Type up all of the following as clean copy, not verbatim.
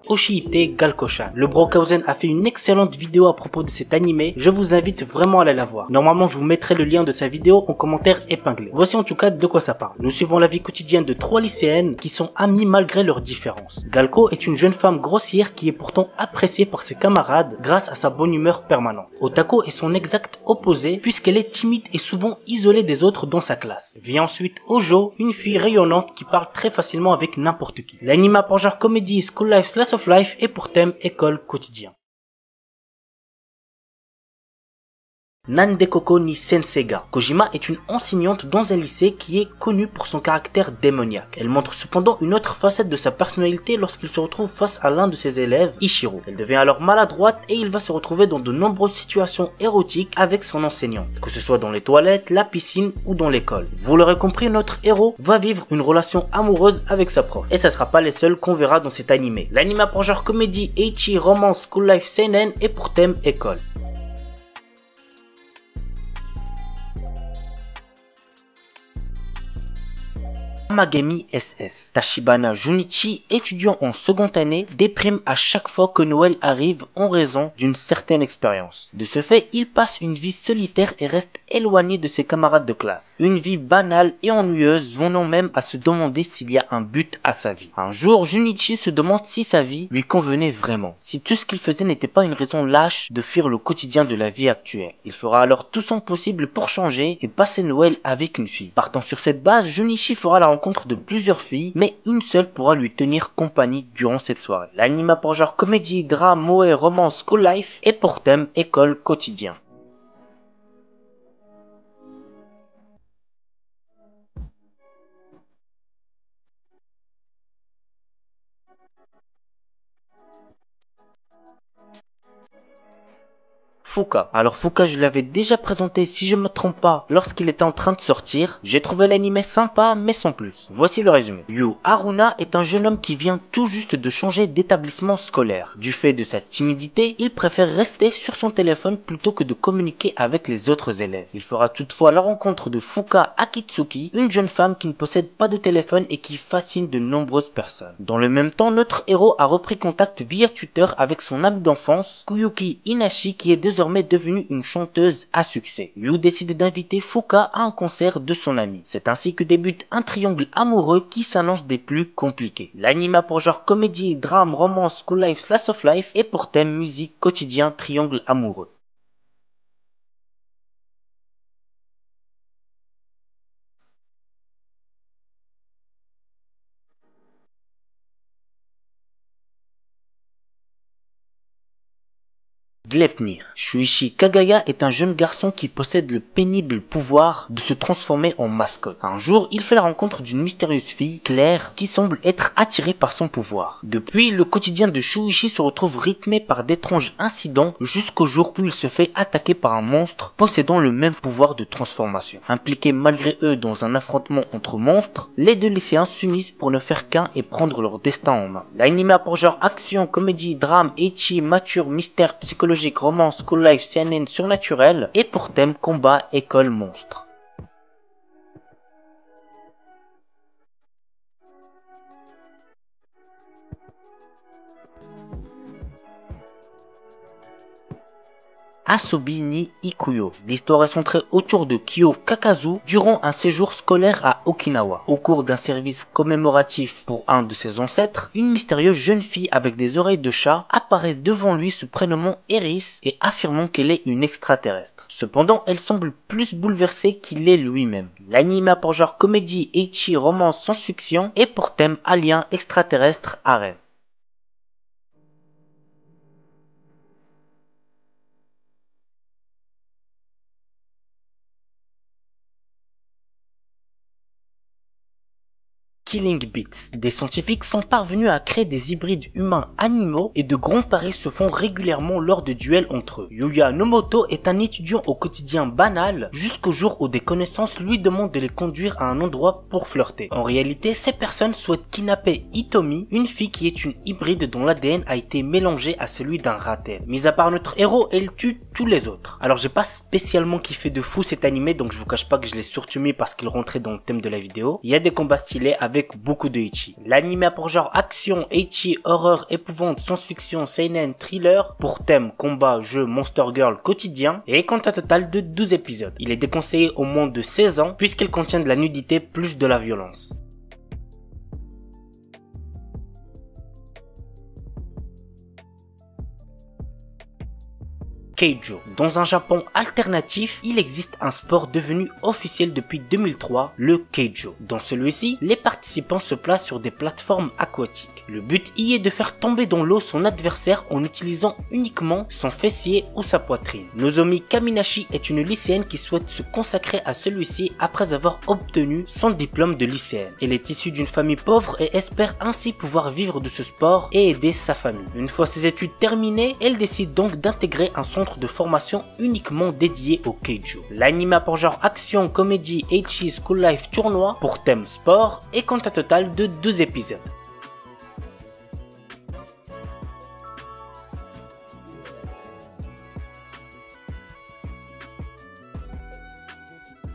Oshihite Galkoshan. Le Brokhausen a fait une excellente vidéo à propos de cet animé, je vous invite vraiment à aller la voir. Normalement je vous mettrai le lien de sa vidéo en commentaire épinglé. Voici en tout cas de quoi ça parle. Nous suivons la vie quotidienne de 3 lycéennes qui sont amies malgré leurs différences. Galko est une jeune femme grossière qui est pourtant appréciée par ses camarades grâce à sa bonne humeur permanente. Otako est son exact opposé puisqu'elle est timide et souvent isolée des autres dans sa classe. Vient ensuite Ojo, une fille rayonnante qui parle très facilement avec n'importe qui. L'anime a pour genre comédie, school life, slice of life et pour thème école quotidien. Nandekoko ni Sensei ga. Kojima est une enseignante dans un lycée qui est connue pour son caractère démoniaque. Elle montre cependant une autre facette de sa personnalité lorsqu'il se retrouve face à l'un de ses élèves, Ichiro. Elle devient alors maladroite et il va se retrouver dans de nombreuses situations érotiques avec son enseignante, que ce soit dans les toilettes, la piscine ou dans l'école. Vous l'aurez compris, notre héros va vivre une relation amoureuse avec sa prof. Et ça sera pas les seuls qu'on verra dans cet animé. L'anime a pour genre comédie, ecchi, romance, school life, seinen et pour thème école. Amagami SS. Tachibana Junichi, étudiant en seconde année, déprime à chaque fois que Noël arrive en raison d'une certaine expérience. De ce fait, il passe une vie solitaire et reste éloigné de ses camarades de classe. Une vie banale et ennuyeuse, venant même à se demander s'il y a un but à sa vie. Un jour, Junichi se demande si sa vie lui convenait vraiment, si tout ce qu'il faisait n'était pas une raison lâche de fuir le quotidien de la vie actuelle. Il fera alors tout son possible pour changer et passer Noël avec une fille. Partant sur cette base, Junichi fera la rencontre de plusieurs filles, mais une seule pourra lui tenir compagnie durant cette soirée. L'anime a pour genre comédie, drame, moe, romance, school life et pour thème école quotidien. Fuka. Alors Fuka, je l'avais déjà présenté si je me trompe pas lorsqu'il était en train de sortir. J'ai trouvé l'anime sympa mais sans plus. Voici le résumé. Yu Haruna est un jeune homme qui vient tout juste de changer d'établissement scolaire. Du fait de sa timidité, il préfère rester sur son téléphone plutôt que de communiquer avec les autres élèves. Il fera toutefois la rencontre de Fuka Akitsuki, une jeune femme qui ne possède pas de téléphone et qui fascine de nombreuses personnes. Dans le même temps, notre héros a repris contact via Twitter avec son ami d'enfance, Kuyuki Inashi, qui est désormais devenue une chanteuse à succès. Yu décide d'inviter Fuka à un concert de son ami. C'est ainsi que débute un triangle amoureux qui s'annonce des plus compliqués. L'anime a pour genre comédie, drame, romance, school life, slice of life et pour thème musique, quotidien, triangle amoureux. Gleipnir. Shuichi Kagaya est un jeune garçon qui possède le pénible pouvoir de se transformer en mascotte. Un jour, il fait la rencontre d'une mystérieuse fille, Claire, qui semble être attirée par son pouvoir. Depuis, le quotidien de Shuichi se retrouve rythmé par d'étranges incidents jusqu'au jour où il se fait attaquer par un monstre possédant le même pouvoir de transformation. Impliqués malgré eux dans un affrontement entre monstres, les deux lycéens s'unissent pour ne faire qu'un et prendre leur destin en main. L'anime a pour genre action, comédie, drame, ecchi, mature, mystère, psychologique, romance, school life, seinen, surnaturel et pour thème combat, école, monstre. Asobi ni Ikuyo. L'histoire est centrée autour de Kyo Kakazu durant un séjour scolaire à Okinawa. Au cours d'un service commémoratif pour un de ses ancêtres, une mystérieuse jeune fille avec des oreilles de chat apparaît devant lui se prénommant Eris et affirmant qu'elle est une extraterrestre. Cependant, elle semble plus bouleversée qu'il est lui-même. L'anime a pour genre comédie, ecchi, romance, science-fiction et pour thème alien, extraterrestre, harem. Killing Beats. Des scientifiques sont parvenus à créer des hybrides humains-animaux et de grands paris se font régulièrement lors de duels entre eux. Yuya Nomoto est un étudiant au quotidien banal jusqu'au jour où des connaissances lui demandent de les conduire à un endroit pour flirter. En réalité, ces personnes souhaitent kidnapper Hitomi, une fille qui est une hybride dont l'ADN a été mélangé à celui d'un ratel. Mis à part notre héros, elle tue tous les autres. Alors j'ai pas spécialement kiffé de fou cet animé, donc je vous cache pas que je l'ai surtout mis parce qu'il rentrait dans le thème de la vidéo. Il y a des combats stylés avec avec beaucoup de ecchi. L'anime a pour genre action, ecchi, horreur, épouvante, science-fiction, seinen, thriller, pour thème combat, jeu, monster girl quotidien, et compte un total de 12 épisodes. Il est déconseillé au moins de 16 ans puisqu'il contient de la nudité plus de la violence. Keijo. Dans un Japon alternatif, il existe un sport devenu officiel depuis 2003, le Keijo. Dans celui-ci, les participants se placent sur des plateformes aquatiques. Le but y est de faire tomber dans l'eau son adversaire en utilisant uniquement son fessier ou sa poitrine. Nozomi Kaminashi est une lycéenne qui souhaite se consacrer à celui-ci après avoir obtenu son diplôme de lycéenne. Elle est issue d'une famille pauvre et espère ainsi pouvoir vivre de ce sport et aider sa famille. Une fois ses études terminées, elle décide donc d'intégrer un centre de formation uniquement dédié au Keijo. L'anime a pour genre action, comédie, ecchi, school life, tournoi pour thème sport et compte un total de 12 épisodes.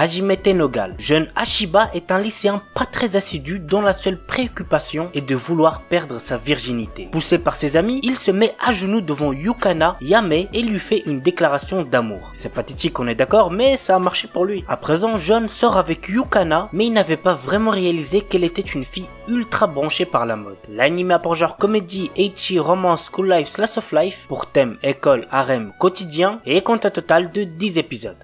Hajime Tenogal. Jeune Ashiba est un lycéen pas très assidu dont la seule préoccupation est de vouloir perdre sa virginité. Poussé par ses amis, il se met à genoux devant Yukana Yame et lui fait une déclaration d'amour. C'est pathétique, on est d'accord, mais ça a marché pour lui. À présent, Jeune sort avec Yukana, mais il n'avait pas vraiment réalisé qu'elle était une fille ultra branchée par la mode. L'anime a pour genre comédie, ecchi, romance, school life, slice of life pour thème école, harem, quotidien et compte un total de 10 épisodes.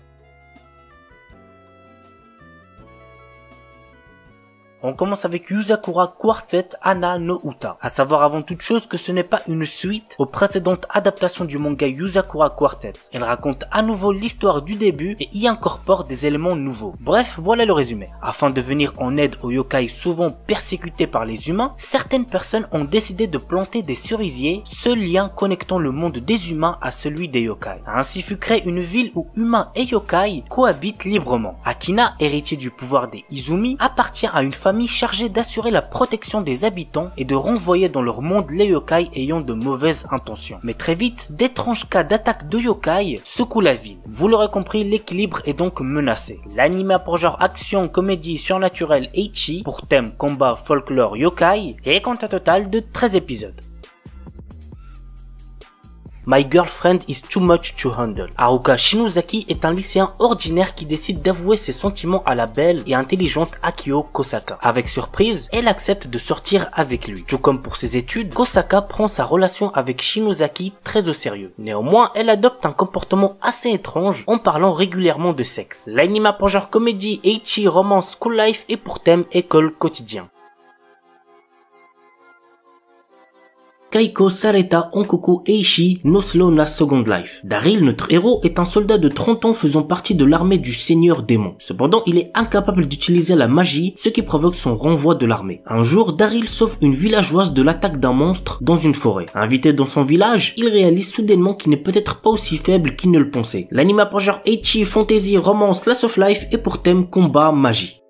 On commence avec Yuzakura Quartet Ana no Uta. À savoir avant toute chose que ce n'est pas une suite aux précédentes adaptations du manga Yuzakura Quartet. Elle raconte à nouveau l'histoire du début et y incorpore des éléments nouveaux. Bref, voilà le résumé. Afin de venir en aide aux yokai souvent persécutés par les humains, certaines personnes ont décidé de planter des cerisiers, seul lien connectant le monde des humains à celui des yokai. Ainsi fut créée une ville où humains et yokai cohabitent librement. Akina, héritier du pouvoir des Izumi, appartient à une famille chargée d'assurer la protection des habitants et de renvoyer dans leur monde les yokai ayant de mauvaises intentions. Mais très vite, d'étranges cas d'attaque de yokai secouent la ville. Vous l'aurez compris, l'équilibre est donc menacé. L'anime a pour genre action, comédie, surnaturelle, ecchi, pour thème combat, folklore, yokai, et compte un total de 13 épisodes. My Girlfriend is Too Much to Handle. Haruka Shinozaki est un lycéen ordinaire qui décide d'avouer ses sentiments à la belle et intelligente Akio Kosaka. Avec surprise, elle accepte de sortir avec lui. Tout comme pour ses études, Kosaka prend sa relation avec Shinozaki très au sérieux. Néanmoins, elle adopte un comportement assez étrange en parlant régulièrement de sexe. L'anime a pour genre comédie, ecchi, romance, school life et pour thème école quotidien. Kaiko Sareta Onkoku Eishi no Slow na Second Life. Daryl, notre héros, est un soldat de 30 ans faisant partie de l'armée du Seigneur Démon. Cependant, il est incapable d'utiliser la magie, ce qui provoque son renvoi de l'armée. Un jour, Daryl sauve une villageoise de l'attaque d'un monstre dans une forêt. Invité dans son village, il réalise soudainement qu'il n'est peut-être pas aussi faible qu'il ne le pensait. L'anime a pour genre ecchi, fantasy, romance, slice of life et pour thème combat, magie.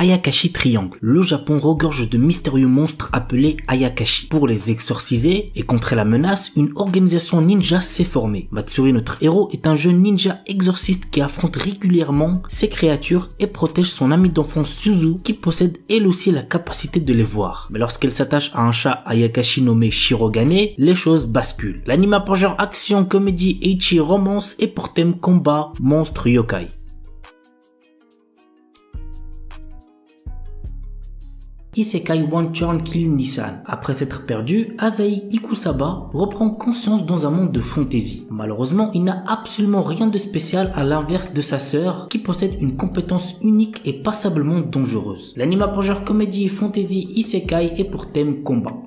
Ayakashi Triangle. Le Japon regorge de mystérieux monstres appelés Ayakashi. Pour les exorciser et contrer la menace, une organisation ninja s'est formée. Matsuri, notre héros, est un jeune ninja exorciste qui affronte régulièrement ces créatures et protège son ami d'enfance Suzu qui possède elle aussi la capacité de les voir. Mais lorsqu'elle s'attache à un chat Ayakashi nommé Shirogane, les choses basculent. L'anime a pour genre action, comédie, ecchi, romance et pour thème combat, monstre, yokai. Isekai One Turn Kill Nissan. Après s'être perdu, Asahi Ikusaba reprend conscience dans un monde de fantasy. Malheureusement, il n'a absolument rien de spécial à l'inverse de sa sœur qui possède une compétence unique et passablement dangereuse. L'anime a pour genre comédie, fantasy, isekai et pour thème combat.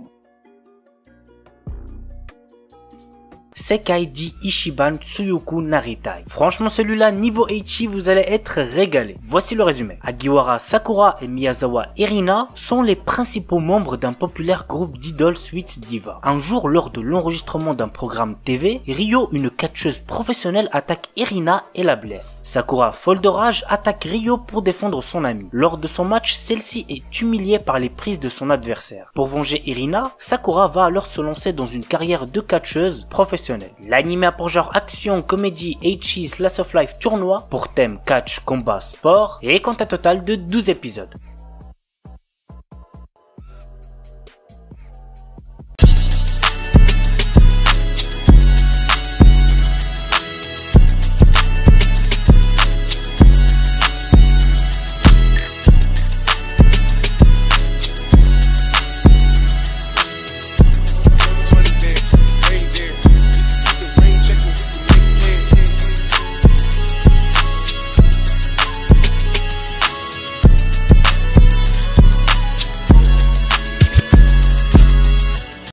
Sekaiji Ishiban Tsuyoku Naritai. Franchement celui-là, niveau ecchi, vous allez être régalé. Voici le résumé. Agiwara Sakura et Miyazawa Erina sont les principaux membres d'un populaire groupe d'idoles Sweet Diva. Un jour, lors de l'enregistrement d'un programme TV, Ryo, une catcheuse professionnelle, attaque Erina et la blesse. Sakura, folle de rage, attaque Ryo pour défendre son amie. Lors de son match, celle-ci est humiliée par les prises de son adversaire. Pour venger Erina, Sakura va alors se lancer dans une carrière de catcheuse professionnelle. exceptionnel. L'anime a pour genre action, comédie, ecchi, slice of life, tournoi, pour thème catch, combat, sport, et compte un total de 12 épisodes.